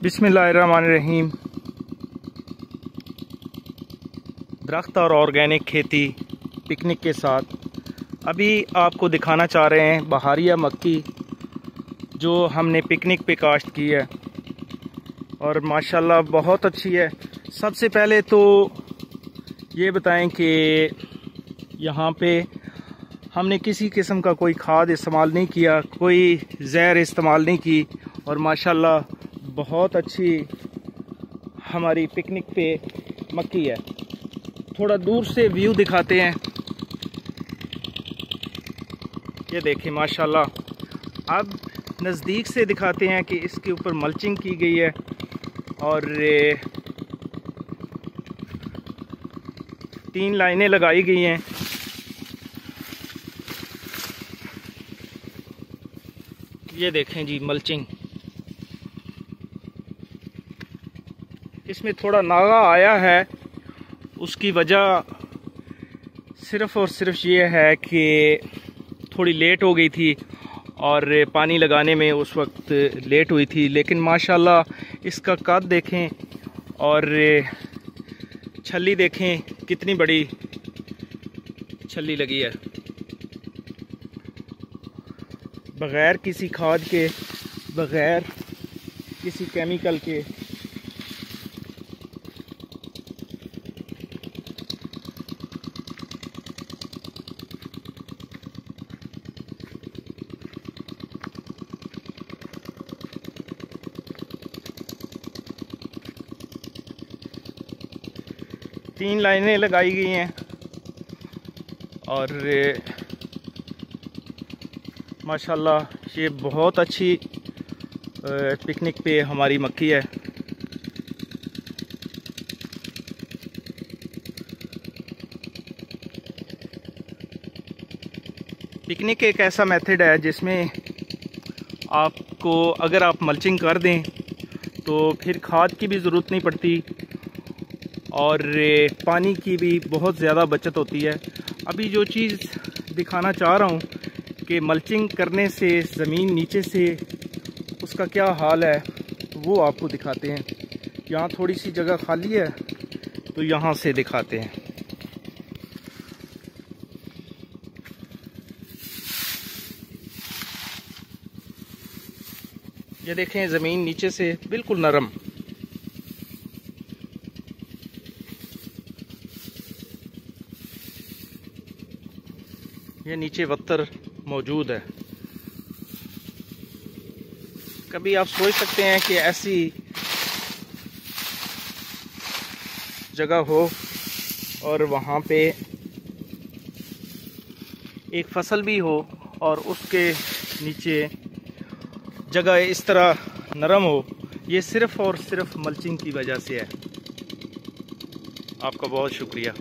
बिस्मिल्लाहिर्रहमानिर्रहीम। दरख्त और ऑर्गेनिक खेती पिकनिक के साथ अभी आपको दिखाना चाह रहे हैं बहारिया मक्की जो हमने पिकनिक पे काश्त की है और माशाल्लाह बहुत अच्छी है। सबसे पहले तो ये बताएं कि यहाँ पे हमने किसी किस्म का कोई खाद इस्तेमाल नहीं किया, कोई जहर इस्तेमाल नहीं की और माशाल्लाह बहुत अच्छी हमारी पिकनिक पे मक्की है। थोड़ा दूर से व्यू दिखाते हैं। ये देखें माशाल्लाह। अब नज़दीक से दिखाते हैं कि इसके ऊपर मल्चिंग की गई है और 3 लाइनें लगाई गई हैं। ये देखें जी मल्चिंग। इसमें थोड़ा नागा आया है, उसकी वजह सिर्फ़ और सिर्फ ये है कि थोड़ी लेट हो गई थी और पानी लगाने में उस वक्त लेट हुई थी, लेकिन माशाल्लाह इसका कद देखें और छल्ली देखें कितनी बड़ी छल्ली लगी है। बग़ैर किसी खाद के, बग़ैर किसी केमिकल के। तीन लाइनें लगाई गई हैं और माशाल्लाह ये बहुत अच्छी पिकनिक पे हमारी मक्की है। पिकनिक एक ऐसा मेथड है जिसमें आपको अगर आप मल्चिंग कर दें तो फिर खाद की भी ज़रूरत नहीं पड़ती और पानी की भी बहुत ज़्यादा बचत होती है। अभी जो चीज़ दिखाना चाह रहा हूँ कि मल्चिंग करने से ज़मीन नीचे से उसका क्या हाल है वो आपको दिखाते हैं। यहाँ थोड़ी सी जगह खाली है तो यहाँ से दिखाते हैं। ये देखें ज़मीन नीचे से बिल्कुल नरम। ये नीचे वत्तर मौजूद है। कभी आप सोच सकते हैं कि ऐसी जगह हो और वहाँ पे एक फसल भी हो और उसके नीचे जगह इस तरह नरम हो। ये सिर्फ़ और सिर्फ मल्चिंग की वजह से है। आपका बहुत शुक्रिया।